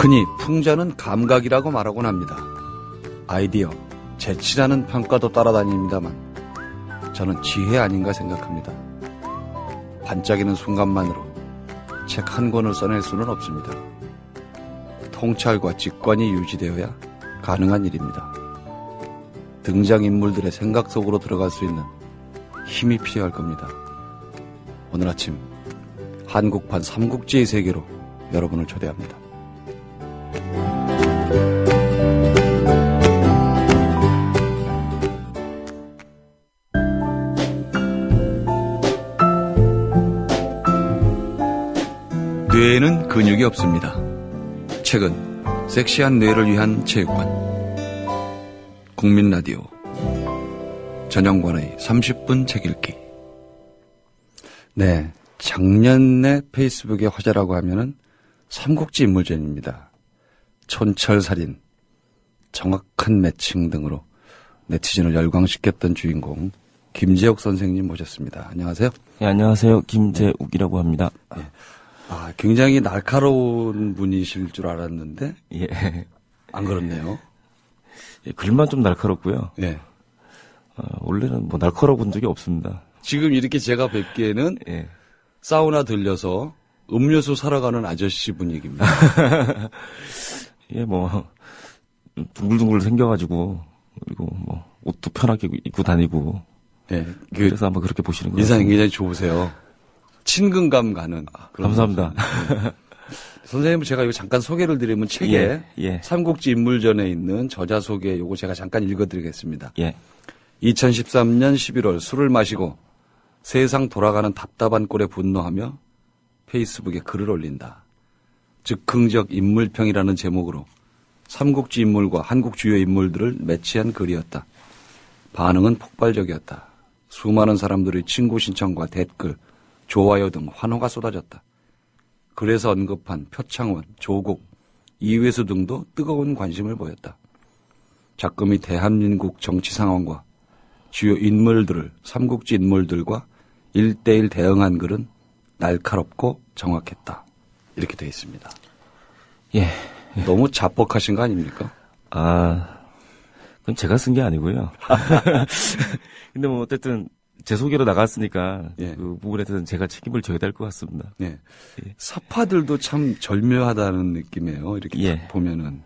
흔히 풍자는 감각이라고 말하곤 합니다. 아이디어, 재치라는 평가도 따라다닙니다만 저는 지혜 아닌가 생각합니다. 반짝이는 순간만으로 책 한 권을 써낼 수는 없습니다. 통찰과 직관이 유지되어야 가능한 일입니다. 등장인물들의 생각 속으로 들어갈 수 있는 힘이 필요할 겁니다. 오늘 아침 한국판 삼국지의 세계로 여러분을 초대합니다. 뇌에는 근육이 없습니다. 책은 섹시한 뇌를 위한 체육관. 국민라디오 전영관의 30분 책 읽기. 네, 작년에 페이스북에 화제라고 하면은 삼국지 인물전입니다. 촌철살인, 정확한 매칭 등으로 네티즌을 열광시켰던 주인공 김재욱 선생님 모셨습니다. 안녕하세요. 네, 안녕하세요. 김재욱이라고 합니다. 네. 아, 굉장히 날카로운 분이실 줄 알았는데, 예. 안 그렇네요. 예, 글만 좀 날카롭고요. 예. 원래는 뭐 날카로워 본 적이 없습니다. 지금 이렇게 제가 뵙기에는 예. 사우나 들려서 음료수 사러 가는 아저씨 분위기입니다. 예, 뭐 둥글둥글 생겨가지고 그리고 뭐 옷도 편하게 입고 다니고. 예. 그래서 아마 그렇게 보시는 거예요. 인상이 굉장히 좋으세요. 친근감 가는. 감사합니다. 네. 선생님, 제가 이거 잠깐 소개를 드리면 책에 예. 삼국지 인물전에 있는 저자 소개 요거 제가 잠깐 읽어드리겠습니다. 예. 2013년 11월 술을 마시고 세상 돌아가는 답답한 꼴에 분노하며 페이스북에 글을 올린다. 즉흥적 인물평이라는 제목으로 삼국지 인물과 한국 주요 인물들을 매치한 글이었다. 반응은 폭발적이었다. 수많은 사람들의 친구 신청과 댓글, 좋아요 등 환호가 쏟아졌다. 글에서 언급한 표창원, 조국, 이회수 등도 뜨거운 관심을 보였다. 작금이 대한민국 정치 상황과 주요 인물들을 삼국지 인물들과 1대1 대응한 글은 날카롭고 정확했다. 이렇게 되어 있습니다. 예. 너무 자뻑하신 거 아닙니까? 그건 제가 쓴 게 아니고요. 근데 뭐 어쨌든 제 소개로 나갔으니까 예. 그 부분에 대해서는 제가 책임을 져야 될 것 같습니다. 네. 예. 사파들도 참 절묘하다는 느낌이에요. 이렇게 예. 딱 보면은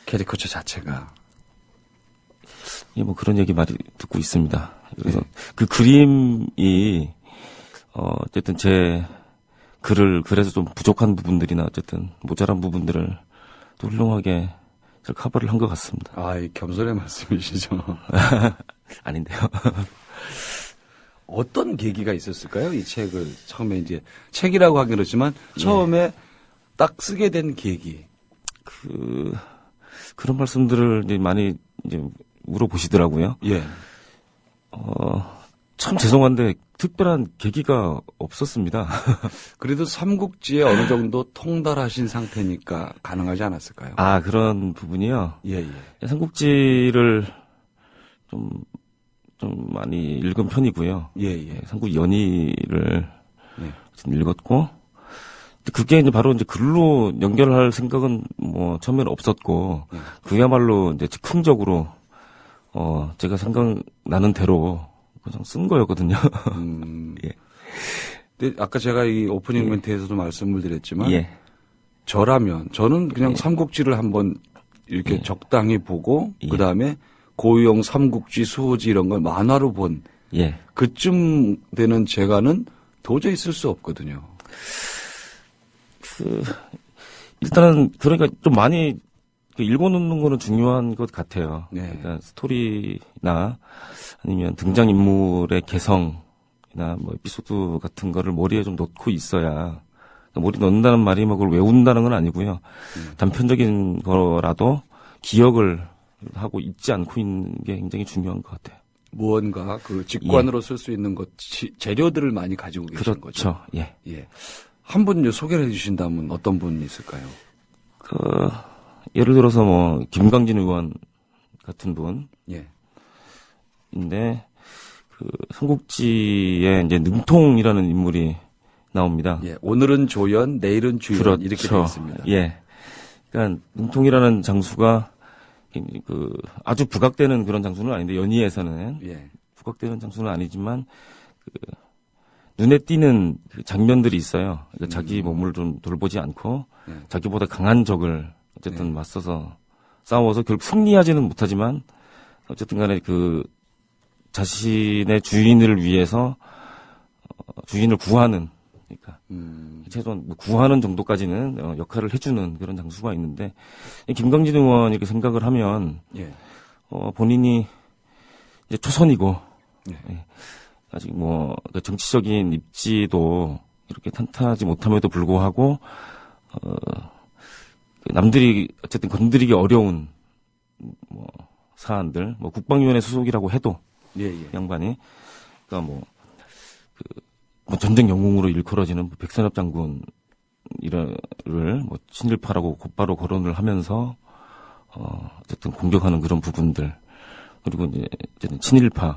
캐리커처 자체가. 예, 뭐 그런 얘기 많이 듣고 있습니다. 그래서 그 그림이 어쨌든 제 글에서 좀 부족한 부분들이나 어쨌든 모자란 부분들을 또 훌륭하게 잘 커버를 한 것 같습니다. 아, 이 겸손의 말씀이시죠. 아닌데요. 어떤 계기가 있었을까요? 이 책을 처음에 이제 책이라고 하긴 그렇지만 처음에 딱 쓰게 된 계기. 그런 말씀들을 이제 많이 이제 물어보시더라고요. 예. 참 죄송한데 특별한 계기가 없었습니다. 그래도 삼국지에 어느 정도 통달하신 상태니까 가능하지 않았을까요? 아, 그런 부분이요? 예. 삼국지를 좀 많이 읽은 편이고요. 예. 삼국 연의를 읽었고, 그게 이제 바로 이제 글로 연결할 생각은 뭐 처음에는 없었고, 그야말로 이제 즉흥적으로, 제가 생각나는 대로 그냥 쓴 거였거든요. 예. 근데 아까 제가 이 오프닝 멘트에서도 말씀을 드렸지만, 예. 저는 그냥 삼국지를 한번 이렇게 적당히 보고, 그 다음에 고유용 삼국지, 수호지 이런 걸 만화로 본, 그쯤 되는 제가는 도저히 쓸 수 없거든요. 일단은, 그러니까 좀 많이 읽어놓는 거는 중요한 것 같아요. 네. 그러니까 스토리나 아니면 등장인물의 개성이나 뭐 에피소드 같은 거를 머리에 좀 넣고 있어야, 머리 넣는다는 말이 뭐 그걸 외운다는 건 아니고요. 단편적인 거라도 기억을 하고 잊지 않고 있는 게 굉장히 중요한 것 같아요. 무언가 그 직관으로 쓸 수 있는 것, 재료들을 많이 가지고 계신 거죠. 그렇죠. 예. 한 분 소개를 해 주신다면 어떤 분이 있을까요? 예를 들어서 뭐 김광진 의원 같은 분. 예. 인데 삼국지에 이제 능통이라는 인물이 나옵니다. 예. 오늘은 조연, 내일은 주연 그렇죠. 이렇게 되어 있습니다. 예. 그러니까 능통이라는 장수가 아주 부각되는 그런 장수는 아닌데 연희에서는 예. 부각되는 장수는 아니지만 눈에 띄는 그 장면들이 있어요. 그러니까 자기 몸을 좀 돌보지 않고 자기보다 강한 적을 어쨌든 맞서서 싸워서 결국 승리하지는 못하지만 어쨌든 간에 그 자신의 주인을 위해서 주인을 구하는 그러니까 최소한 구하는 정도까지는 역할을 해주는 그런 장수가 있는데 김광진 의원 이렇게 생각을 하면 예. 본인이 이제 초선이고 예. 아직 그 정치적인 입지도 이렇게 탄탄하지 못함에도 불구하고 남들이 어쨌든 건드리기 어려운 사안들 국방위원회 소속이라고 해도 예, 예. 양반이 그러니까 전쟁 영웅으로 일컬어지는 백선엽 장군 이를 친일파라고 곧바로 거론을 하면서 어쨌든 공격하는 그런 부분들 그리고 이제 친일파의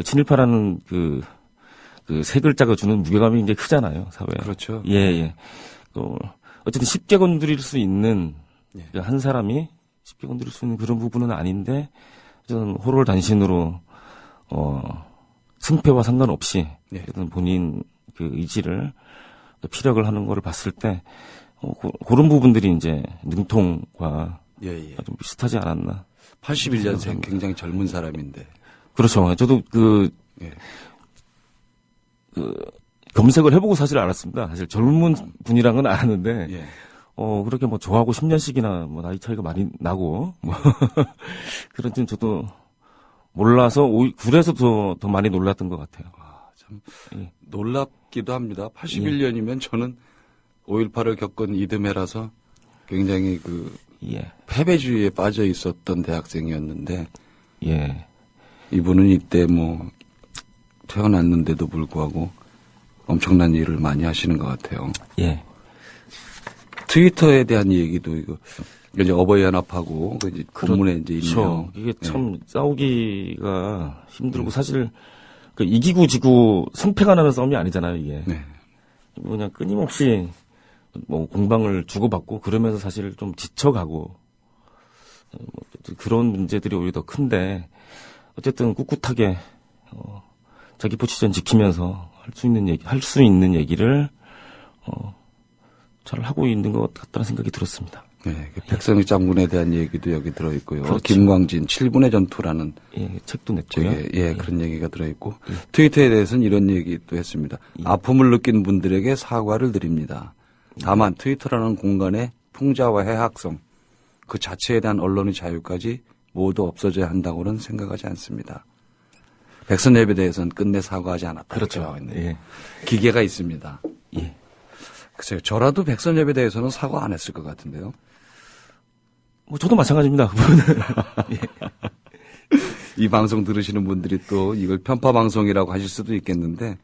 친일파라는 그 세 글자가 주는 무게감이 굉장히 크잖아요 사회에. 그렇죠. 예. 어쨌든 쉽게 건드릴 수 있는 예. 한 사람이 쉽게 건드릴 수 있는 그런 부분은 아닌데 어쨌든 호롤단신으로 승패와 상관없이 예. 본인 그 의지를 피력을 하는 거를 봤을 때 그런 부분들이 이제 능통과 예. 좀 비슷하지 않았나. 81년생 굉장히 젊은 사람인데. 그렇죠. 저도 예. 검색을 해보고 사실 알았습니다. 사실 젊은 분이랑은 알았는데 예. 그렇게 좋아하고 10년씩이나 나이 차이가 많이 나고 그런 좀 저도 몰라서 그래서 더 많이 놀랐던 것 같아요. 참 예. 놀랍기도 합니다. 81년이면 저는 5.18을 겪은 이듬해라서 굉장히 예. 패배주의에 빠져 있었던 대학생이었는데 예. 이분은 이때 태어났는데도 불구하고 엄청난 일을 많이 하시는 것 같아요. 예. 트위터에 대한 얘기도 이제 어버이 연합하고 이제 본문에 이제 있네요. 이게 참 싸우기가 힘들고 사실 이기고 지고 승패가 나는 싸움이 아니잖아요, 이게. 네. 그냥 끊임없이 공방을 주고받고 그러면서 사실 좀 지쳐가고 그런 문제들이 오히려 더 큰데 어쨌든 꿋꿋하게 자기 포지션 지키면서 할 수 있는 얘기를 잘 하고 있는 것 같다는 생각이 들었습니다. 네, 백선엽 장군에 대한 얘기도 여기 들어있고요. 그렇죠. 김광진 7분의 전투라는 책도 냈고요. 그런 얘기가 들어있고 트위터에 대해서는 이런 얘기도 했습니다. 아픔을 느낀 분들에게 사과를 드립니다. 다만 트위터라는 공간의 풍자와 해학성 그 자체에 대한 언론의 자유까지 모두 없어져야 한다고는 생각하지 않습니다. 백선엽에 대해서는 끝내 사과하지 않았다. 그렇죠. 예. 기계가 있습니다. 예. 글쎄요, 저라도 백선엽에 대해서는 사과 안 했을 것 같은데요. 저도 마찬가지입니다. 이 방송 들으시는 분들이 또 이걸 편파 방송이라고 하실 수도 있겠는데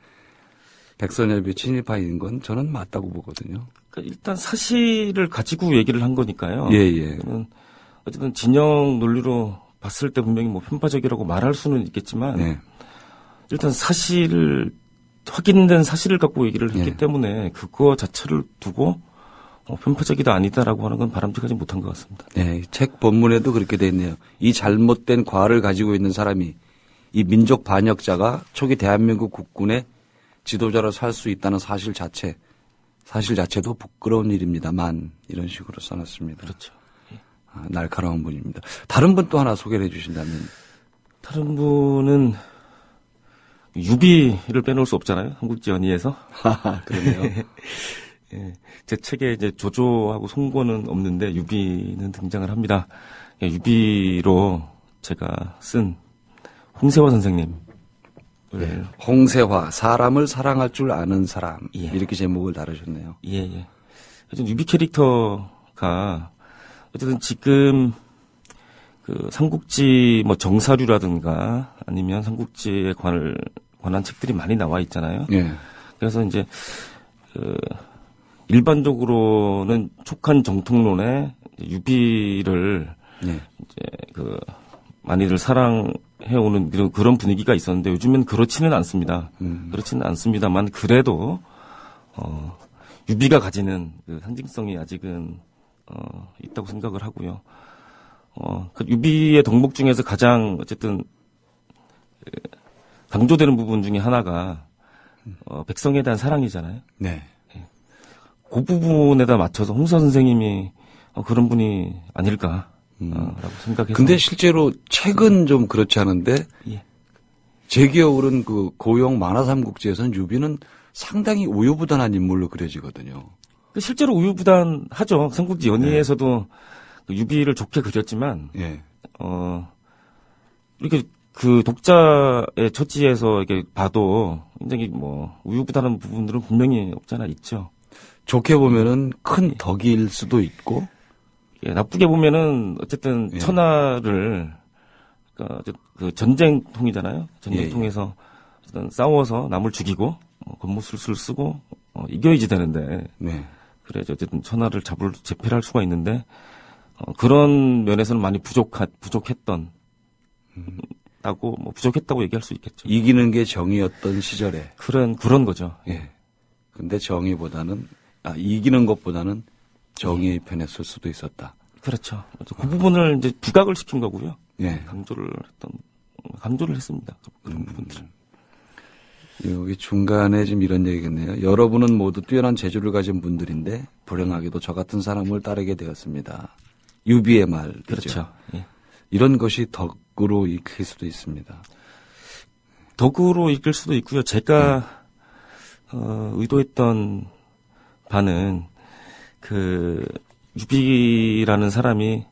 백선엽이 친일파인 건 저는 맞다고 보거든요. 그러니까 일단 사실을 가지고 얘기를 한 거니까요. 예. 어쨌든 진영 논리로 봤을 때 분명히 편파적이라고 말할 수는 있겠지만 일단 확인된 사실을 갖고 얘기를 했기 때문에 그거 자체를 두고 편파적이다 아니다라고 하는 건 바람직하지 못한 것 같습니다. 네, 책 본문에도 그렇게 돼 있네요. 이 잘못된 과를 가지고 있는 사람이 이 민족 반역자가 초기 대한민국 국군의 지도자로 살 수 있다는 사실 자체도 부끄러운 일입니다만 이런 식으로 써놨습니다. 그렇죠. 날카로운 분입니다. 다른 분 또 하나 소개를 해 주신다면. 다른 분은 유비를 빼놓을 수 없잖아요. 한국지 연의에서. 그러네요. 예, 제 책에 이제 조조하고 송고는 없는데 유비는 등장을 합니다. 유비로 제가 쓴 홍세화 선생님. 홍세화, 사람을 사랑할 줄 아는 사람. 예. 이렇게 제목을 다루셨네요. 예. 유비 캐릭터가 어쨌든 지금 삼국지 정사류라든가 아니면 삼국지에 관한 책들이 많이 나와 있잖아요. 예. 그래서 이제 일반적으로는 촉한 정통론에 유비를 이제 많이들 사랑해오는 그런 분위기가 있었는데 요즘엔 그렇지는 않습니다. 그렇지는 않습니다만 그래도 유비가 가지는 그 상징성이 아직은 있다고 생각을 하고요. 그 유비의 덕목 중에서 가장 어쨌든 강조되는 부분 중에 하나가 백성에 대한 사랑이잖아요. 네. 그 부분에다 맞춰서 홍사 선생님이 그런 분이 아닐까라고 생각해서. 근데 실제로 책은 좀 그렇지 않은데 예. 제 기억으로는 그 고용 만화삼국지에서는 유비는 상당히 우유부단한 인물로 그려지거든요. 실제로 우유부단하죠. 삼국지 연의에서도 그 유비를 좋게 그렸지만 예. 이렇게 그 독자의 처지에서 이렇게 봐도 굉장히 뭐 우유부단한 부분들은 분명히 없지 않아 있죠. 좋게 보면은 큰 덕일 수도 있고, 예, 나쁘게 보면은 어쨌든 예. 천하를 그러니까 그 전쟁통이잖아요. 전쟁통에서 어쨌든 싸워서 남을 죽이고 권모술수를 쓰고 이겨야지 되는데 네. 그래야지 어쨌든 천하를 제패를 할 수가 있는데 그런 면에서는 많이 부족했던 다고 뭐 부족했다고 얘기할 수 있겠죠. 이기는 게 정의였던 시절에. 그런 거죠. 예. 근데 이기는 것보다는 정의의 편에 설 수도 있었다. 그렇죠. 그 부분을 이제 부각을 시킨 거고요. 예. 강조를 했습니다. 그런 부분들. 여기 중간에 지금 이런 얘기겠네요. 여러분은 모두 뛰어난 재주를 가진 분들인데 불행하게도 저 같은 사람을 따르게 되었습니다. 유비의 말이죠. 그렇죠. 예. 이런 것이 덕으로 익힐 수도 있습니다. 덕으로 이끌 수도 있고요. 제가 의도했던 바는 그 유비라는 사람이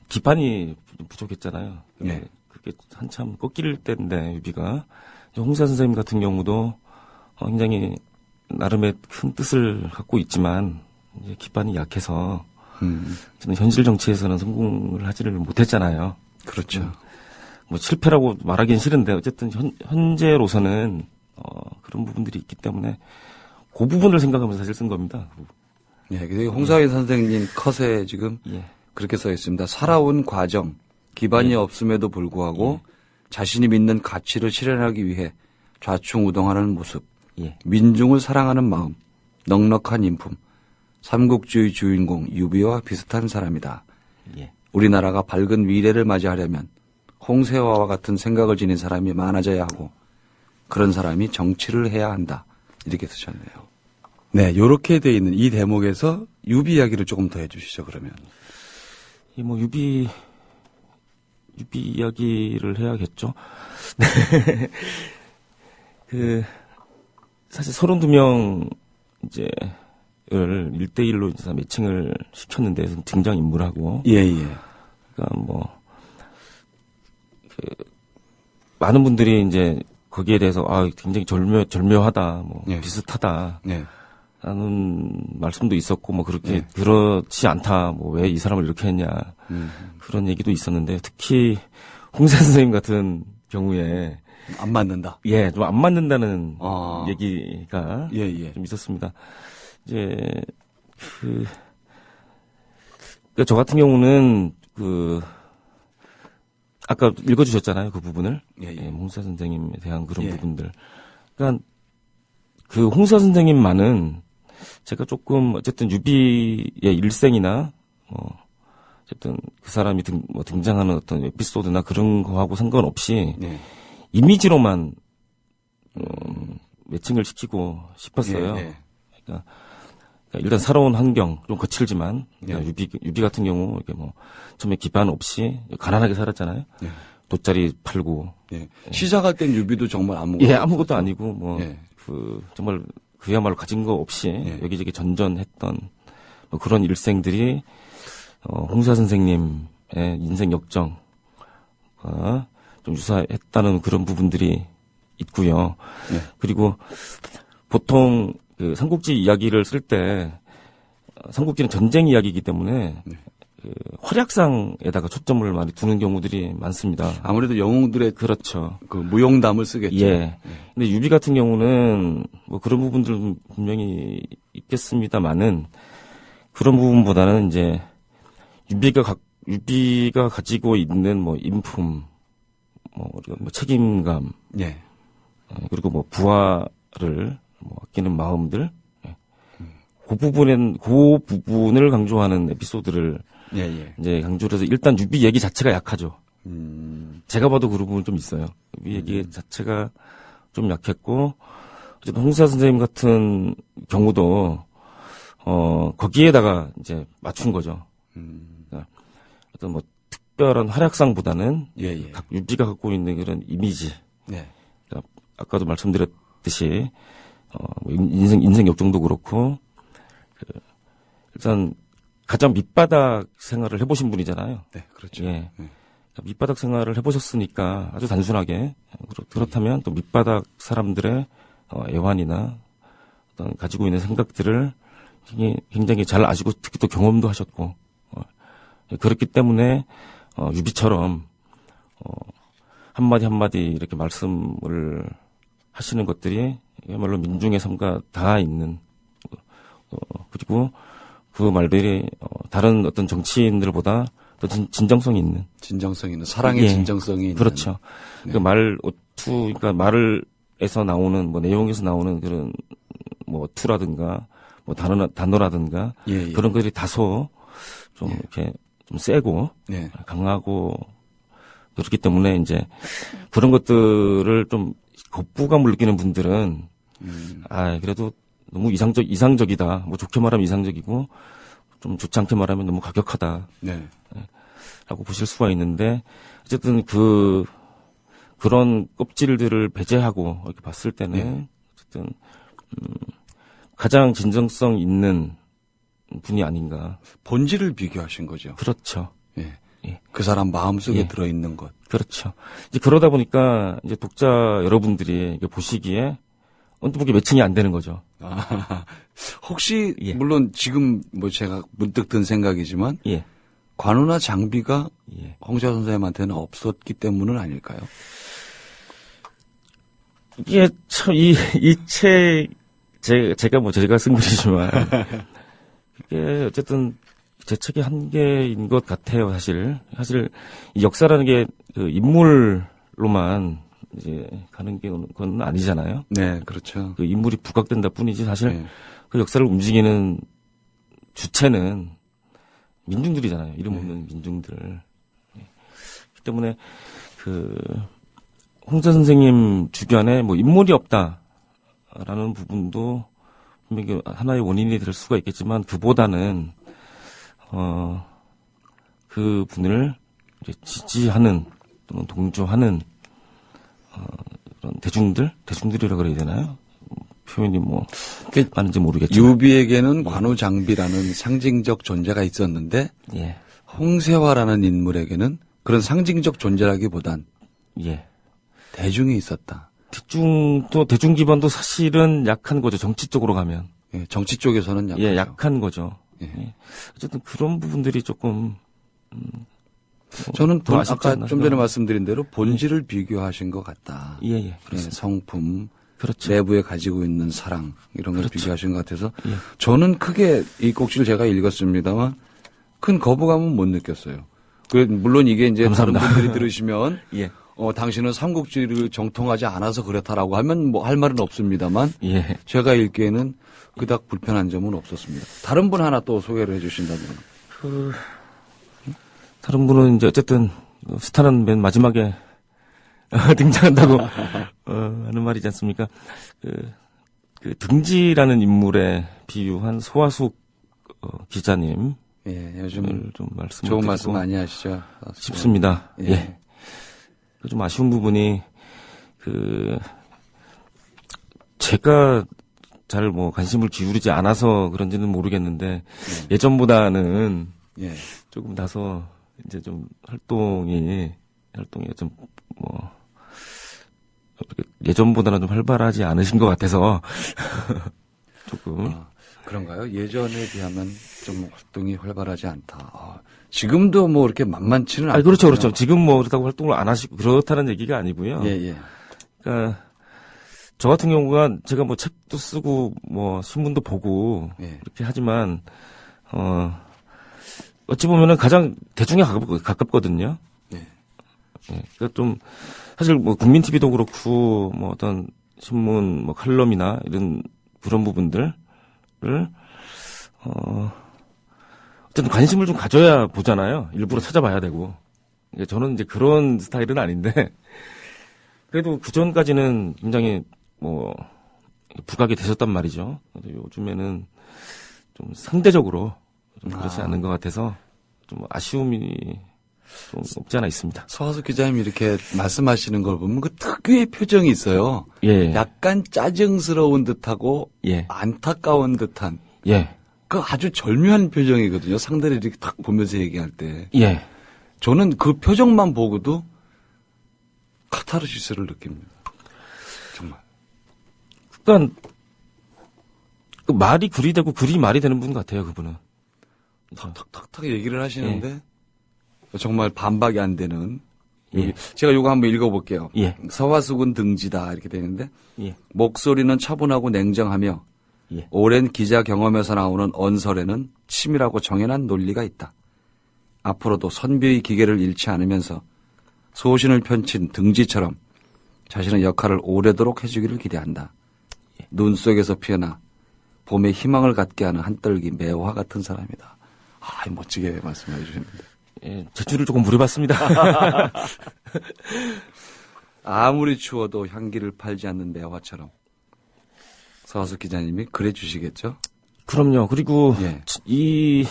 기반이 부족했잖아요. 네. 그게 한참 꺾일 때인데 유비가 홍사 선생님 같은 경우도 굉장히 나름의 큰 뜻을 갖고 있지만 이제 기반이 약해서 저는 현실 정치에서는 성공을 하지를 못했잖아요. 그렇죠. 뭐 실패라고 말하기는 싫은데 어쨌든 현재로서는 그런 부분들이 있기 때문에 그 부분을 생각하면서 사실 쓴 겁니다. 예, 근데 홍사회 선생님 컷에 지금 예. 그렇게 써 있습니다. 살아온 과정, 기반이 없음에도 불구하고 자신이 믿는 가치를 실현하기 위해 좌충우동하는 모습, 예. 민중을 사랑하는 마음, 넉넉한 인품, 삼국지의 주인공 유비와 비슷한 사람이다. 예. 우리나라가 밝은 미래를 맞이하려면 홍세화와 같은 생각을 지닌 사람이 많아져야 하고 그런 사람이 정치를 해야 한다. 이렇게 쓰셨네요. 네, 요렇게 돼 있는 이 대목에서 유비 이야기를 조금 더 해주시죠, 그러면. 이 뭐 유비 이야기를 해야겠죠. 그 사실 32명 이제 을 1대1로 이제 매칭을 시켰는데 등장 인물하고 예, 예. 그러니까 뭐 많은 분들이 이제 거기에 대해서 굉장히 절묘하다, 뭐 예. 비슷하다. 네. 라는 말씀도 있었고, 뭐, 그렇게, 그렇지 않다, 뭐, 왜 이 사람을 이렇게 했냐, 그런 얘기도 있었는데, 특히, 홍사 선생님 같은 경우에, 안 맞는다. 예, 좀 안 맞는다는 아. 얘기가 예, 예. 좀 있었습니다. 이제, 저 같은 경우는, 아까 읽어주셨잖아요, 그 부분을. 예, 예. 홍사 선생님에 대한 그런 예. 부분들. 그러니까, 그 홍사 선생님만은, 제가 조금 어쨌든 유비의 일생이나 어쨌든 그 사람이 등장하는 어떤 에피소드나 그런 거하고 상관없이 네. 이미지로만 매칭을 시키고 싶었어요. 예, 예. 그러니까 일단 살아온 환경 좀 거칠지만 예. 유비 같은 경우 이렇게 뭐 처음에 기반 없이 가난하게 살았잖아요. 예. 돗자리 팔고. 예. 시작할 땐 유비도 정말 아무것도 아무것도 아니고 뭐 예. 정말 그야말로 가진 거 없이 예. 여기저기 전전했던 뭐 그런 일생들이 홍사 선생님의 인생 역정과 좀 유사했다는 그런 부분들이 있고요. 예. 그리고 보통 그 삼국지 이야기를 쓸 때 삼국지는 전쟁 이야기이기 때문에 그 활약상에다가 초점을 많이 두는 경우들이 많습니다. 아무래도 영웅들의 그렇죠. 그 무용담을 쓰겠죠. 예. 근데 유비 같은 경우는 뭐 그런 부분들은 분명히 있겠습니다만은 그런 부분보다는 이제 유비가 가지고 있는 뭐 인품, 뭐 책임감, 예. 그리고 뭐 부하를 뭐 아끼는 마음들, 그 부분을 강조하는 에피소드를 예, 예. 이제 강조를 해서 일단 유비 얘기 자체가 약하죠. 제가 봐도 그런 부분 좀 있어요. 유비 얘기 자체가 좀 약했고, 어쨌든 홍사 선생님 같은 경우도, 거기에다가 이제 맞춘 거죠. 그러니까 어떤 뭐 특별한 활약상보다는 예, 예. 각 유비가 갖고 있는 그런 이미지. 네. 그러니까 아까도 말씀드렸듯이, 인생 역정도 그렇고, 일단 가장 밑바닥 생활을 해보신 분이잖아요. 네, 그렇죠. 예. 네. 밑바닥 생활을 해보셨으니까 아주 단순하게 그렇다면 또 밑바닥 사람들의 애환이나 어떤 가지고 있는 생각들을 굉장히 잘 아시고 특히 또 경험도 하셨고 그렇기 때문에 유비처럼 한마디 한마디 이렇게 말씀을 하시는 것들이 그야말로 민중의 삶과 닿아 있는 그리고 그 말들이 다른 어떤 정치인들보다 더 진정성이 있는 진정성 있는 사랑의 예. 진정성이 있는. 그렇죠. 네. 그 그러니까 말에서 나오는 뭐 내용에서 나오는 그런 뭐 어투라든가 뭐 단어라든가 예, 예. 그런 것들이 다소 좀 예. 이렇게 좀 세고 네. 강하고 그렇기 때문에 이제 그런 것들을 좀 겁부감을 느끼는 분들은 그래도 너무 이상적이다. 뭐 좋게 말하면 이상적이고 좀 좋지 않게 말하면 너무 과격하다. 네. 라고 보실 수가 있는데 어쨌든 그런 껍질들을 배제하고 이렇게 봤을 때는 네. 어쨌든 가장 진정성 있는 분이 아닌가. 본질을 비교하신 거죠. 그렇죠. 예. 예. 그 사람 마음속에 예. 들어있는 것. 그렇죠. 이제 그러다 보니까 이제 독자 여러분들이 이게 보시기에 언뜻 보기 매칭이 안 되는 거죠. 혹시 예. 물론 지금 뭐 제가 문득 든 생각이지만 예. 관우나 장비가 예. 홍자 선생님한테는 없었기 때문은 아닐까요? 이게 참 제가 쓴 글이지만 이게 어쨌든 제 책의 한계인 것 같아요. 사실 이 역사라는 게 그 인물로만 이제 가는 게 그건 아니잖아요. 네, 그렇죠. 그 인물이 부각된다 뿐이지 사실 네. 그 역사를 움직이는 주체는 민중들이잖아요. 이름 없는 민중들. 그렇기 때문에 홍자 선생님 주변에 뭐 인물이 없다라는 부분도 분명히 하나의 원인이 될 수가 있겠지만 그보다는 그 분을 이제 지지하는 또는 동조하는 그런 대중들이라 그래야 되나요? 표현이 뭐 맞는지 모르겠지만 유비에게는 관우 장비라는 상징적 존재가 있었는데 예. 홍세화라는 인물에게는 그런 상징적 존재라기보단 예. 대중이 있었다. 대중 기반도 사실은 약한 거죠. 정치적으로 가면. 예, 정치 쪽에서는 약하죠. 예, 약한 거죠. 예. 예. 어쨌든 그런 부분들이 조금 저는 더 아쉽지 아까 않나 좀 전에 생각합니다. 말씀드린 대로 본질을 비교하신 것 같다. 예, 예. 예, 그렇습니다. 성품, 그렇죠. 내부에 가지고 있는 사랑 이런 걸 그렇죠. 비교하신 것 같아서 예. 저는 크게 이 꼭지를 제가 읽었습니다만 큰 거부감은 못 느꼈어요. 물론 이게 이제 감사합니다. 다른 분들이 들으시면 예. 당신은 삼국지를 정통하지 않아서 그렇다라고 하면 뭐 할 말은 없습니다만 예. 제가 읽기에는 그닥 불편한 점은 없었습니다. 다른 분 하나 또 소개를 해주신다면. 다른 분은 이제 어쨌든 스타는 맨 마지막에 등장한다고 하는 말이지 않습니까? 그 등지라는 인물에 비유한 소화숙 기자님 예, 요즘 좀 말씀을 좋은 드리고 말씀 많이 하시죠. 싶습니다. 예. 예. 좀 아쉬운 부분이 제가 잘 뭐 관심을 기울이지 않아서 그런지는 모르겠는데 예전보다는 예. 조금 다소 이제 좀 활동이 좀 뭐 예전보다는 좀 활발하지 않으신 것 같아서 조금 그런가요? 예전에 비하면 좀 활동이 활발하지 않다. 지금도 뭐 이렇게 만만치는 않죠. 그렇죠. 지금 뭐 그렇다고 활동을 안 하시고 그렇다는 얘기가 아니고요. 예, 예. 그러니까 저 같은 경우가 제가 뭐 책도 쓰고 뭐 신문도 보고 예. 이렇게 하지만 어찌 보면은 가장 대중에 가깝거든요. 예. 그러니까 좀 사실 뭐 국민 TV도 그렇고 뭐 어떤 신문 뭐 칼럼이나 이런 그런 부분들을 어쨌든 관심을 좀 가져야 보잖아요. 일부러 찾아봐야 되고. 저는 이제 그런 스타일은 아닌데, 그래도 그 전까지는 굉장히 부각이 되셨단 말이죠. 요즘에는 좀 상대적으로 좀 그렇지 않은 것 같아서 좀 아쉬움이 좀 없지 않아 있습니다. 서하숙 기자님이 이렇게 말씀하시는 걸 보면 그 특유의 표정이 있어요. 예. 약간 짜증스러운 듯하고 예. 안타까운 듯한 예. 그 아주 절묘한 표정이거든요. 상대를 이렇게 딱 보면서 얘기할 때. 예. 저는 그 표정만 보고도 카타르시스를 느낍니다. 정말. 그러니까 그 말이 글이 되고 글이 말이 되는 분 같아요, 그분은. 탁탁탁 얘기를 하시는데 정말 반박이 안 되는. 예. 제가 요거 한번 읽어볼게요. 예. 서화숙은 등지다 이렇게 되는데 예. 목소리는 차분하고 냉정하며 예. 오랜 기자 경험에서 나오는 언설에는 치밀하고 정연한 논리가 있다. 앞으로도 선비의 기계를 잃지 않으면서 소신을 펼친 등지처럼 자신의 역할을 오래도록 해주기를 기대한다. 눈 속에서 피어나 봄에 희망을 갖게 하는 한떨기 매화 같은 사람이다. 아, 멋지게 말씀해 주셨는데. 예, 제출을 조금 무려봤습니다. 아무리 추워도 향기를 팔지 않는 매화처럼 서하숙 기자님이 그래 주시겠죠? 그럼요. 그리고 예. 이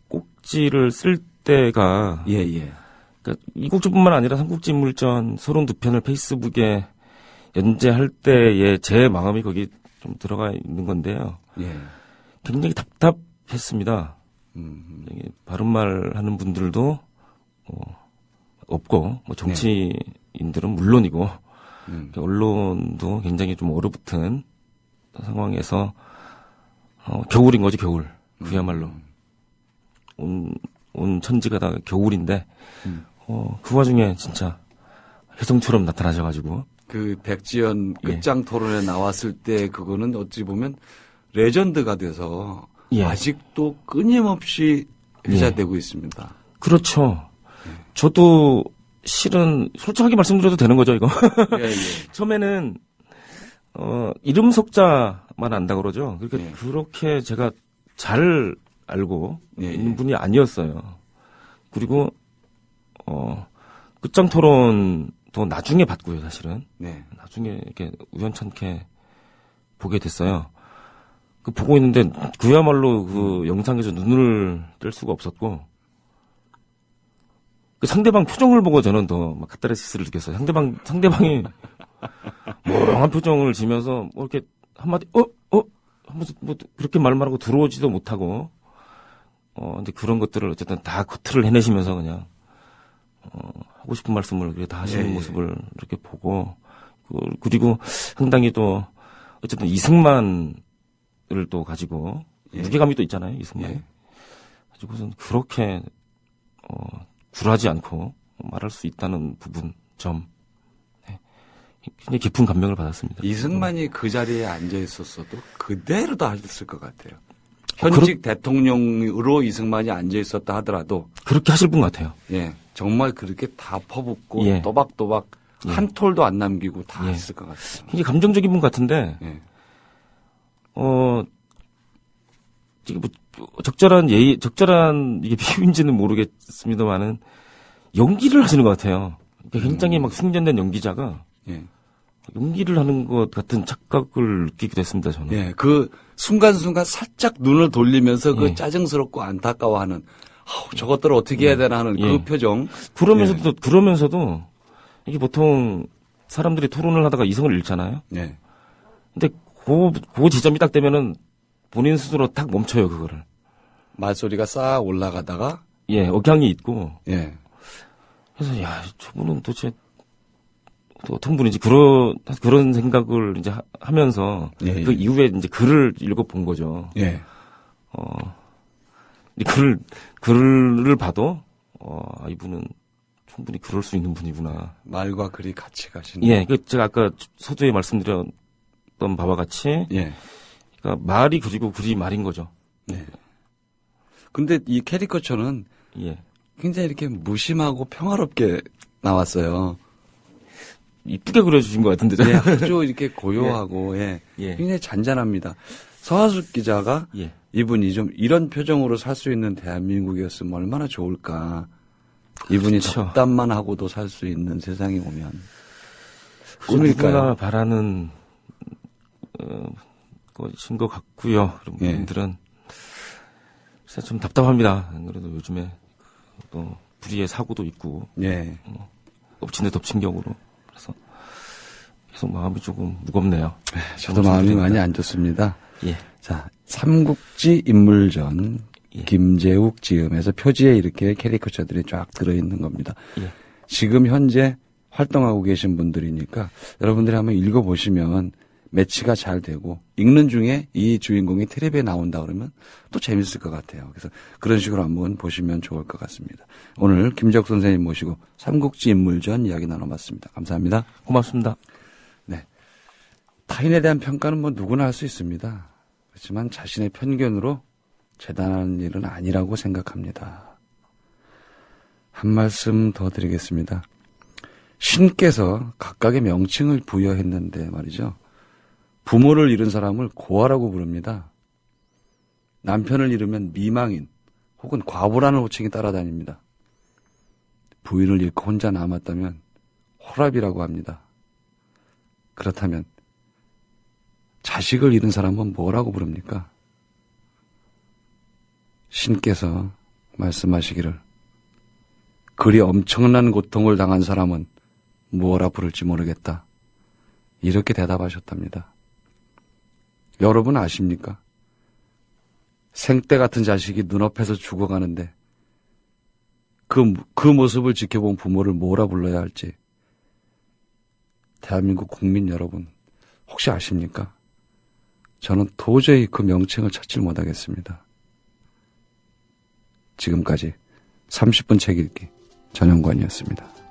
꼭지를 쓸 때가 예, 예. 그러니까 이 꼭지뿐만 아니라 삼국지 인물전 32편을 페이스북에 연재할 때의 제 마음이 거기 좀 들어가 있는 건데요. 예. 굉장히 답답했습니다. 바른말 하는 분들도 없고 정치인들은 물론이고 언론도 굉장히 좀 얼어붙은 상황에서 겨울인 거지 겨울. 그야말로 온 천지가 다 겨울인데 그 와중에 진짜 혜성처럼 나타나셔가지고 그 백지연 예. 끝장 토론에 나왔을 때 그거는 어찌 보면 레전드가 돼서 예. 아직도 끊임없이 회자되고 있습니다. 그렇죠. 저도 실은 솔직하게 말씀드려도 되는 거죠 이거. 예, 예. 처음에는 이름 석자만 안다 그러죠. 그러니까 예. 그렇게 제가 잘 알고 예, 예. 있는 분이 아니었어요. 그리고 끝장 토론도 나중에 봤고요, 사실은. 네. 나중에 이렇게 우연찮게 보게 됐어요. 그 보고 있는데 그야말로 그 영상에서 눈을 뗄 수가 없었고 그 상대방 표정을 보고 저는 더 막 카타르시스를 느꼈어요. 상대방이 멍한 표정을 지면서 뭐 이렇게 한마디 한번 뭐 그렇게 말만 하고 들어오지도 못하고 근데 그런 것들을 어쨌든 다 커트를 해내시면서 그냥 하고 싶은 말씀을 그렇게 다 하시는 예, 예. 모습을 이렇게 보고 그리고 상당히 또 어쨌든 이승만을 또 가지고 예. 무게감이 또 있잖아요, 이승만이. 예. 가지고선 그렇게 굴하지 않고 말할 수 있다는 점 굉장히 깊은 감명을 받았습니다. 이승만이 그 자리에 앉아 있었어도 그대로 다 했을 것 같아요. 현직 대통령으로 이승만이 앉아 있었다 하더라도 그렇게 하실 분 같아요. 예, 정말 그렇게 다 퍼붓고 예. 또박또박 예. 한 톨도 안 남기고 다 예. 했을 것 같아요. 굉장히 감정적인 분 같은데 예. 이게 뭐 적절한 이게 비유인지는 모르겠습니다만은 연기를 하시는 것 같아요. 그러니까 굉장히 막 숙련된 연기자가 예. 연기를 하는 것 같은 착각을 느끼기도 했습니다, 저는. 예, 그 순간순간 살짝 눈을 돌리면서 그 예. 짜증스럽고 안타까워하는 저것들을 어떻게 해야 되나 하는 예. 그 표정. 그러면서도 이게 보통 사람들이 토론을 하다가 이성을 잃잖아요. 예. 근데 그 지점이 딱 되면은 본인 스스로 딱 멈춰요, 그거를. 말소리가 싹 올라가다가 예, 억양이 있고. 예. 그래서 야, 저분은 도대체 어떤 분인지 그런 생각을 이제 하면서 예, 예. 그 이후에 이제 글을 읽어본 거죠. 예. 글을 봐도 이분은 충분히 그럴 수 있는 분이구나. 말과 글이 같이 가시는. 예, 그 제가 아까 서두에 말씀드렸던 바와 같이, 예. 그러니까 말이 글이고 글이 말인 거죠. 예. 근데 이 캐리커처는 예, 굉장히 이렇게 무심하고 평화롭게 나왔어요. 이쁘게 그려주신 것 같은데. 예, 아주 이렇게 고요하고, 예. 예. 굉장히 잔잔합니다. 서하숙 기자가 예, 이분이 좀 이런 표정으로 살 수 있는 대한민국이었으면 얼마나 좋을까. 이분이 그렇죠. 덕담만 하고도 살 수 있는 세상이 오면. 누구나 꿈일까요? 바라는 것인 것 같고요. 그런 예. 분들은 진짜 좀 답답합니다. 안 그래도 요즘에 또 불의의 사고도 있고 예. 엎친 데 덮친 격으로 그래서 계속 마음이 조금 무겁네요. 저도 마음이 많이 안 좋습니다. 예. 자, 삼국지 인물전 예. 김재욱 지음에서 표지에 이렇게 캐리커처들이 쫙 들어있는 겁니다. 예. 지금 현재 활동하고 계신 분들이니까 여러분들이 한번 읽어보시면 매치가 잘 되고 읽는 중에 이 주인공이 텔레비에 나온다 그러면 또 재밌을 것 같아요. 그래서 그런 식으로 한번 보시면 좋을 것 같습니다. 오늘 김재욱 선생님 모시고 삼국지 인물전 이야기 나눠봤습니다. 감사합니다. 고맙습니다. 네. 타인에 대한 평가는 뭐 누구나 할 수 있습니다. 그렇지만 자신의 편견으로 재단하는 일은 아니라고 생각합니다. 한 말씀 더 드리겠습니다. 신께서 각각의 명칭을 부여했는데 말이죠. 부모를 잃은 사람을 고아라고 부릅니다. 남편을 잃으면 미망인 혹은 과부라는 호칭이 따라다닙니다. 부인을 잃고 혼자 남았다면 호랍이라고 합니다. 그렇다면 자식을 잃은 사람은 뭐라고 부릅니까? 신께서 말씀하시기를 그리 엄청난 고통을 당한 사람은 뭐라 부를지 모르겠다. 이렇게 대답하셨답니다. 여러분 아십니까? 생때 같은 자식이 눈앞에서 죽어가는데 그 모습을 지켜본 부모를 뭐라 불러야 할지 대한민국 국민 여러분 혹시 아십니까? 저는 도저히 그 명칭을 찾지 못하겠습니다. 지금까지 30분 책 읽기 전영관이었습니다.